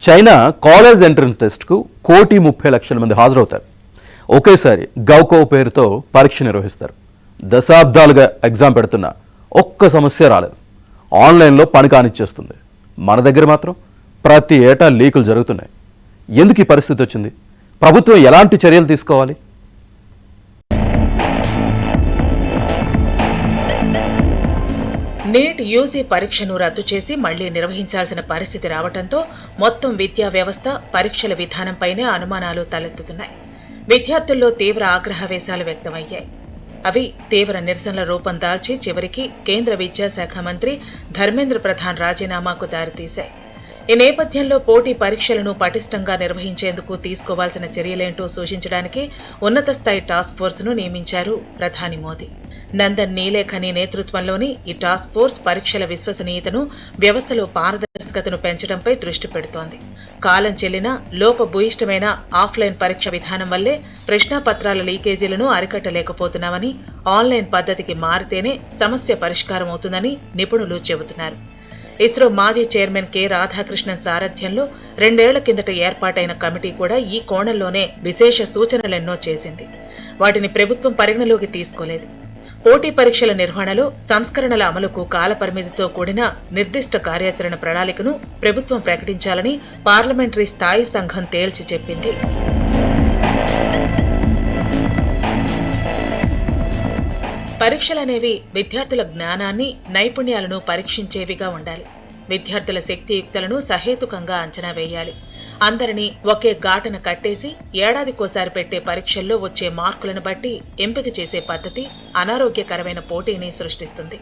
China college entrance టెస్ట్కు 1,30,00,000 మంది హాజరవుతారు. ఒకేసారి గౌకో పేరుతో పరీక్ష నిర్వహిస్తారు. దశాబ్దాలుగా ఎగ్జామ్ పెడుతున్నా ఒక్క సమస్య రాలేదు. ఆన్లైన్లో పని కానిచ్చేస్తుంది. మన దగ్గర మాత్రం ప్రతి ఏటా లీకులు జరుగుతున్నాయి. ఎందుకు ఈ పరిస్థితి వచ్చింది? ప్రభుత్వం ఎలాంటి చర్యలు తీసుకోవాలి? నీట్ యూజీ పరీక్షను రద్దు చేసి మళ్లీ నిర్వహించాల్సిన పరిస్థితి రావడంతో మొత్తం విద్యా వ్యవస్థ పరీక్షల విధానంపైనే అనుమానాలు తలెత్తుతున్నాయి. విద్యార్థుల్లో తీవ్ర ఆగ్రహవేశాలు వ్యక్తమయ్యాయి. అవి తీవ్ర నిరసనల రూపం దాల్చి చివరికి కేంద్ర విద్యాశాఖ మంత్రి ధర్మేంద్ర ప్రధాన్ రాజీనామాకు దారితీశాయి. ఈ నేపథ్యంలో పోటీ పరీక్షలను పటిష్టంగా నిర్వహించేందుకు తీసుకోవాల్సిన చర్యలేంటో సూచించడానికి ఉన్నత స్థాయి టాస్క్ ఫోర్స్ను నియమించారు ప్రధాని మోదీ. నందన్ నీలేఖని నేతృత్వంలోని ఈ టాస్క్ ఫోర్స్ పరీక్షల విశ్వసనీయతను, వ్యవస్థలో పారదర్శకతను పెంచడంపై దృష్టి పెడుతోంది. కాలం చెల్లిన లోపభూయిష్టమైన ఆఫ్లైన్ పరీక్ష విధానం వల్లే ప్రశ్నాపత్రాల లీకేజీలను అరికట్టలేకపోతున్నామని, ఆన్లైన్ పద్ధతికి మారితేనే సమస్య పరిష్కారం అవుతుందని నిపుణులు చెబుతున్నారు. ఇస్రో మాజీ చైర్మన్ కె రాధాకృష్ణన్ సారథ్యంలో 2 ఏళ్ల కిందట ఏర్పాటైన కమిటీ కూడా ఈ కోణంలోనే విశేష సూచనలెన్నో చేసింది. వాటిని ప్రభుత్వం పరిగణలోకి తీసుకోలేదు. పోటీ పరీక్షల నిర్వహణలో సంస్కరణల అమలుకు కాలపరిమితితో కూడిన నిర్దిష్ట కార్యాచరణ ప్రణాళికను ప్రభుత్వం ప్రకటించాలని పార్లమెంటరీ స్థాయి సంఘం తేల్చి చెప్పింది. పరీక్షలనేవి విద్యార్థుల జ్ఞానాన్ని, నైపుణ్యాలను పరీక్షించేవిగా ఉండాలి. విద్యార్థుల శక్తియుక్తులను సహేతుకంగా అంచనా వేయాలి. అందరినీ ఒకే ఘాటన కట్టేసి ఏడాదికోసారి పెట్టే పరీక్షల్లో వచ్చే మార్కులను బట్టి ఎంపిక చేసే పద్ధతి అనారోగ్యకరమైన పోటీని సృష్టిస్తుంది.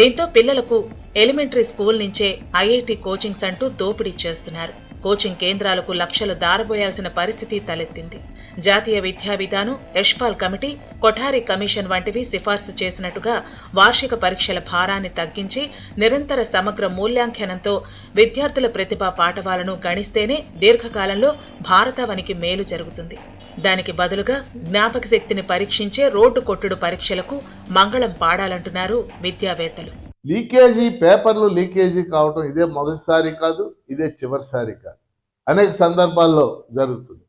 దీంతో పిల్లలకు ఎలిమెంటరీ స్కూల్ నుంచే ఐఐటి కోచింగ్స్ అంటూ దోపిడీ చేస్తున్నారు. కోచింగ్ కేంద్రాలకు లక్షలు దారబోయాల్సిన పరిస్థితి తలెత్తింది. జాతీయ విద్యా విధానం, యశ్పాల్ కమిటీ, కొఠారి కమిషన్ వంటివి సిఫార్సు చేసినట్టుగా వార్షిక పరీక్షల భారాన్ని తగ్గించి నిరంతర సమగ్ర మూల్యాంకనంతో విద్యార్థుల ప్రతిభా పాఠవాలను గణిస్తేనే దీర్ఘకాలంలో భారతావనికి మేలు జరుగుతుంది. దానికి బదులుగా జ్ఞాపక శక్తిని పరీక్షించే రోడ్డు కొట్టుడు పరీక్షలకు మంగళం పాడాలంటున్నారు విద్యావేత్తలు. లీకేజీ, పేపర్లు లీకేజీ కావటం ఇదే మొదటిసారి కాదు, ఇదే చివరిసారి కాదు. అనేక సందర్భాల్లో జరుగుతుంది.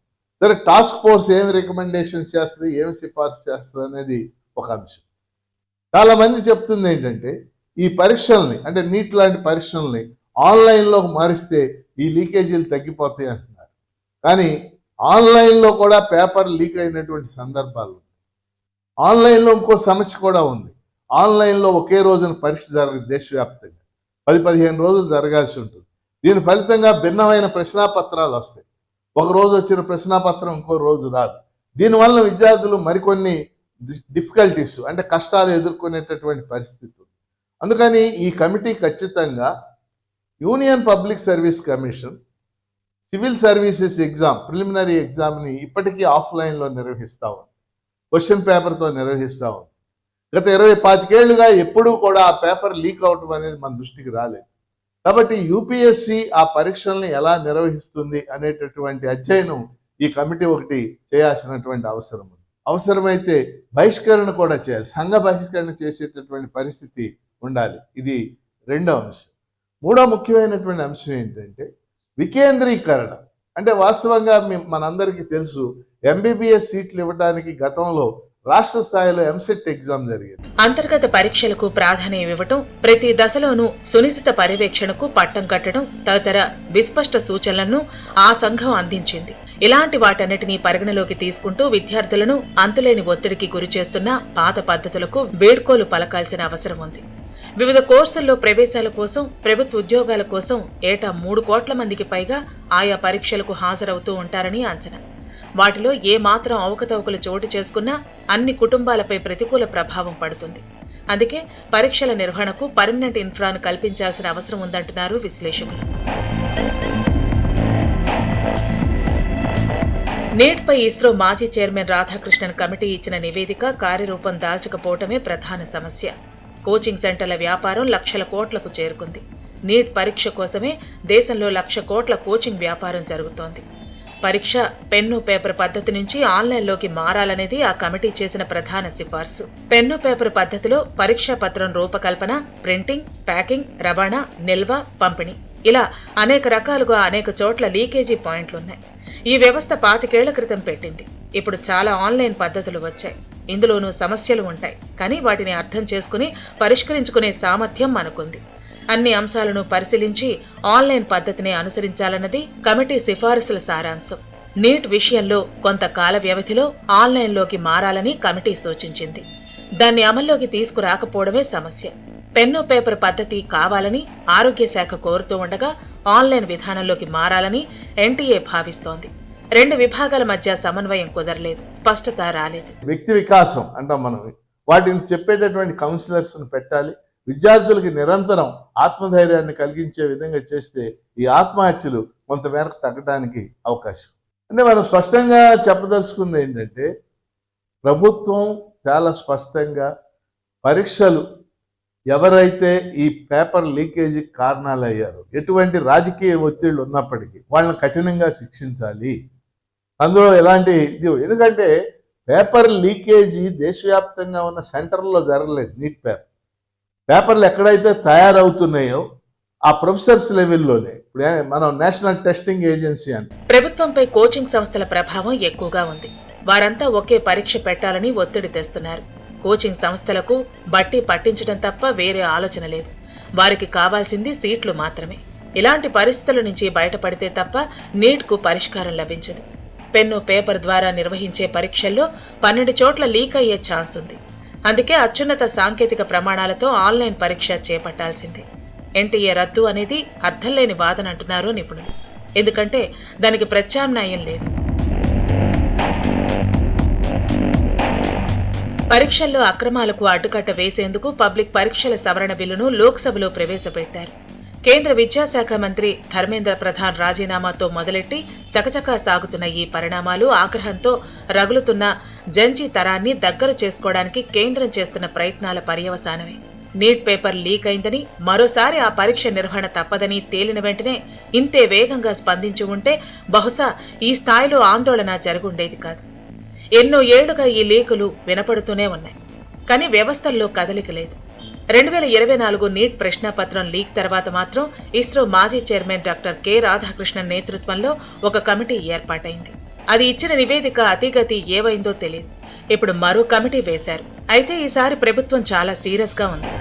సరే, టాస్క్ ఫోర్స్ ఏమి రికమెండేషన్స్ చేస్తుంది, ఏమి సిఫార్సు చేస్తుంది అనేది ఒక అంశం. చాలా మంది చెప్తుంది ఏంటంటే, ఈ పరీక్షల్ని అంటే నీట్ లాంటి పరీక్షల్ని ఆన్లైన్లో మారిస్తే ఈ లీకేజీలు తగ్గిపోతాయి అంటున్నారు. కానీ ఆన్లైన్లో కూడా పేపర్ లీక్ అయినటువంటి సందర్భాలు. ఆన్లైన్లో ఇంకో సమస్య కూడా ఉంది. ఆన్లైన్లో ఒకే రోజున పరీక్ష జరగదు. దేశవ్యాప్తంగా 10-15 రోజులు జరగాల్సి ఉంటుంది. దీని ఫలితంగా భిన్నమైన ప్రశ్నాపత్రాలు వస్తాయి. ఒక రోజు వచ్చిన ప్రశ్నాపత్రం ఇంకో రోజు రాదు. దీనివల్ల విద్యార్థులు మరికొన్ని డిఫికల్టీస్ అంటే కష్టాలు ఎదుర్కొనేటటువంటి పరిస్థితి. అందుకని ఈ కమిటీ ఖచ్చితంగా Union Public Service Commission civil services exam, preliminary ఎగ్జామ్ని ఇప్పటికీ ఆఫ్లైన్లో నిర్వహిస్తూ ఉంది. క్వశ్చన్ పేపర్తో నిర్వహిస్తూ ఉంది. గత 20-25 ఏళ్లుగా ఎప్పుడూ కూడా ఆ పేపర్ లీక్ అవటం అనేది మన దృష్టికి రాలేదు. కాబట్టి యూపీఎస్సీ ఆ పరీక్షల్ని ఎలా నిర్వహిస్తుంది అనేటటువంటి అధ్యయనం ఈ కమిటీ ఒకటి చేయాల్సినటువంటి అవసరం ఉంది. అవసరమైతే బహిష్కరణ కూడా చేయాలి. సంఘ బహిష్కరణ చేసేటటువంటి పరిస్థితి ఉండాలి. ఇది రెండో అంశం. మూడో ముఖ్యమైనటువంటి అంశం ఏంటంటే వికేంద్రీకరణ. అంటే వాస్తవంగా మనందరికీ తెలుసు, ఎంబీబీఎస్ సీట్లు ఇవ్వడానికి గతంలో రాష్ట్ర స్థాయిలో ఎంసెట్ ఎగ్జామ్ జరిగింది. అంతర్గత పరీక్షలకు ప్రాధాన్యం ఇవ్వటం, ప్రతి దశలోనూ సునిశిత పర్యవేక్షణకు పట్టం కట్టడం తదితర విస్పష్ట సూచనలను ఆ సంఘం అందించింది. ఇలాంటి వాటన్నిటినీ పరిగణలోకి తీసుకుంటూ విద్యార్థులను అంతులేని ఒత్తిడికి గురిచేస్తున్న పాత పద్ధతులకు వేడ్కోలు పలకాల్సిన అవసరం ఉంది. వివిధ కోర్సుల్లో ప్రవేశాల కోసం, ప్రభుత్వ ఉద్యోగాల కోసం ఏటా 3 కోట్ల మందికి పైగా ఆయా పరీక్షలకు హాజరవుతూ ఉంటారని అంచనా. వాటిలో ఏ మాత్రం అవకతవకలు చోటు చేసుకున్నా అన్ని కుటుంబాలపై ప్రతికూల ప్రభావం పడుతుంది. అందుకే పరీక్షల నిర్వహణకు పర్మనెంట్ ఇన్ఫ్రాను కల్పించాల్సిన అవసరం ఉందంటున్నారు విశ్లేషకులు. నీట్పై ఇస్రో మాజీ చైర్మన్ రాధాకృష్ణన్ కమిటీ ఇచ్చిన నివేదిక కార్యరూపం దాల్చకపోవటమే ప్రధాన సమస్య. కోచింగ్ సెంటర్ల వ్యాపారం లక్షల కోట్లకు చేరుకుంది. నీట్ పరీక్ష కోసమే దేశంలో 1,00,000 కోట్ల కోచింగ్ వ్యాపారం జరుగుతోంది. పరీక్ష పెన్ను పేపర్ పద్ధతి నుంచి ఆన్లైన్లోకి మారాలనేది ఆ కమిటీ చేసిన ప్రధాన సిఫార్సు. పెన్ను పేపర్ పద్ధతిలో పరీక్షా పత్రం రూపకల్పన, ప్రింటింగ్, ప్యాకింగ్, రవాణా, నిల్వ, పంపిణీ ఇలా అనేక రకాలుగా అనేక చోట్ల లీకేజీ పాయింట్లున్నాయి. ఈ వ్యవస్థ 25 ఏళ్ల క్రితం పెట్టింది. ఇప్పుడు చాలా ఆన్లైన్ పద్ధతులు వచ్చాయి. ఇందులోనూ సమస్యలు ఉంటాయి, కానీ వాటిని అర్థం చేసుకుని పరిష్కరించుకునే సామర్థ్యం మనకుంది. అన్ని అంశాలను పరిశీలించి ఆన్లైన్ పద్ధతిని అనుసరించాలన్నది కమిటీ సిఫారసుల సారాంశం. నీట్ విషయంలో కొంత కాల వ్యవధిలో ఆన్లైన్లోకి మారాలని కమిటీ సూచించింది. దాన్ని అమల్లోకి తీసుకురాకపోవడమే సమస్య. పెన్ను పేపర్ పద్ధతి కావాలని ఆరోగ్య శాఖ కోరుతూ ఉండగా ఆన్లైన్ విధానంలోకి మారాలని ఎన్టీఏ భావిస్తోంది. 2 విభాగాల మధ్య సమన్వయం కుదరలేదు, స్పష్టత రాలేదు. వ్యక్తి వికాసం అంటాం మనం. వాటిని చెప్పేటటువంటి కౌన్సిలర్స్ పెట్టాలి. విద్యార్థులకి నిరంతరం ఆత్మధైర్యాన్ని కలిగించే విధంగా చేస్తే ఈ ఆత్మహత్యలు కొంతమేరకు తగ్గడానికి అవకాశం. అంటే మనం స్పష్టంగా చెప్పదలుచుకుంది ఏంటంటే, ప్రభుత్వం చాలా స్పష్టంగా పరీక్షలు ఎవరైతే ఈ పేపర్ లీకేజీకి కారణాలు అయ్యారో, ఎటువంటి రాజకీయ ఒత్తిళ్లు ఉన్నప్పటికీ వాళ్ళని కఠినంగా శిక్షించాలి. అందులో ఎలాంటి ఎందుకంటే పేపర్ లీకేజీ దేశవ్యాప్తంగా ఉన్న సెంటర్లో జరగలేదు. నీట్ పేపర్లు ఎక్కడైతే తయారవుతున్నాయో ఆ ప్రొఫెసర్స్ లెవెల్లోనే ఇప్పుడు మనం నేషనల్ టెస్టింగ్ ఏజెన్సీ అంటే ప్రభుత్వంపై కోచింగ్ సంస్థల ప్రభావం ఎక్కువగా ఉంది. వారంతా ఒకే పరీక్ష పెట్టాలని ఒత్తిడి తెస్తున్నారు. కోచింగ్ సంస్థలకు బట్టి పట్టించడం తప్ప వేరే ఆలోచన లేదు. వారికి కావాల్సింది సీట్లు మాత్రమే. ఇలాంటి పరిస్థితుల నుంచి బయటపడితే తప్ప నీట్కు పరిష్కారం లభించదు. పెన్ను పేపర్ ద్వారా నిర్వహించే పరీక్షల్లో 12 చోట్ల లీక్ అయ్యే ఛాన్స్ ఉంది. అందుకే అత్యున్నత సాంకేతిక ప్రమాణాలతో ఆన్లైన్ పరీక్ష చేపట్టాల్సిందే. ఎన్టీఏ రద్దు అనేది అర్థం లేని వాదన అంటున్నారు నిపుణులు. ఎందుకంటే దానికి ప్రత్యామ్నాయం లేదు. పరీక్షల్లో అక్రమాలకు అడ్డుకట్ట వేసేందుకు పబ్లిక్ పరీక్షల సవరణ బిల్లును లోక్సభలో ప్రవేశపెట్టారు. కేంద్ర విద్యాశాఖ మంత్రి ధర్మేంద్ర ప్రధాన్ రాజీనామాతో మొదలెట్టి చకచకా సాగుతున్న ఈ పరిణామాలు ఆగ్రహంతో రగులుతున్న జంజీ తరాన్ని దగ్గర చేసుకోవడానికి కేంద్రం చేస్తున్న ప్రయత్నాల పర్యవసానమే. నీట్ పేపర్ లీక్ అయిందని, మరోసారి ఆ పరీక్ష నిర్వహణ తప్పదని తేలిన వెంటనే ఇంతే వేగంగా స్పందించి ఉంటే బహుశా ఈ స్థాయిలో ఆందోళన జరుగుండేది కాదు. ఎన్నో ఏళ్లుగా ఈ లీకులు వినపడుతూనే ఉన్నాయి, కానీ వ్యవస్థల్లో కదలిక లేదు. 2024 నీట్ ప్రశ్నాపత్రం లీక్ తర్వాత మాత్రం ఇస్రో మాజీ చైర్మన్ డాక్టర్ కె రాధాకృష్ణన్ నేతృత్వంలో ఒక కమిటీ ఏర్పాటైంది. అది ఇచ్చిన నివేదిక అతిగతి ఏవైందో తెలియదు. ఇప్పుడు మరో కమిటీ వేశారు. అయితే ఈసారి ప్రభుత్వం చాలా సీరియస్ గా ఉంది.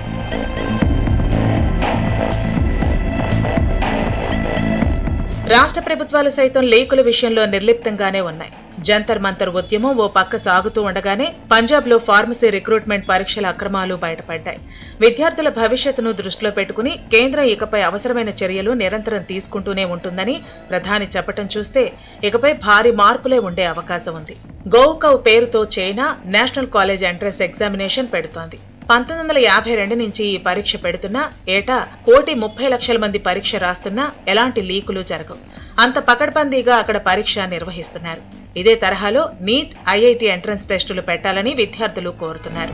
రాష్ట్ర ప్రభుత్వాలు సైతం లీకుల విషయంలో నిర్లిప్తంగానే ఉన్నాయి. జంతర్ మంతర్ ఉద్యమం ఓ పక్క సాగుతూ ఉండగానే పంజాబ్లో ఫార్మసీ రిక్రూట్మెంట్ పరీక్షల అక్రమాలు బయటపడ్డాయి. విద్యార్థుల భవిష్యత్తును దృష్టిలో పెట్టుకుని కేంద్రం ఇకపై అవసరమైన చర్యలు నిరంతరం తీసుకుంటూనే ఉంటుందని ప్రధాని చెప్పటం చూస్తే ఇకపై భారీ మార్పులే ఉండే అవకాశం ఉంది. గోకౌ పేరుతో China national college entrance examination పెడుతోంది. 1952 నుంచి ఈ పరీక్ష పెడుతున్నా ఏటా 1,30,00,000 మంది పరీక్ష రాస్తున్నా ఎలాంటి లీకులు జరగవు. అంత పకడ్బందీగా అక్కడ పరీక్ష నిర్వహిస్తున్నారు. ఇదే తరహాలో నీట్, ఐఐటీ ఎంట్రన్స్ టెస్టులు పెట్టాలని విద్యార్థులు కోరుతున్నారు.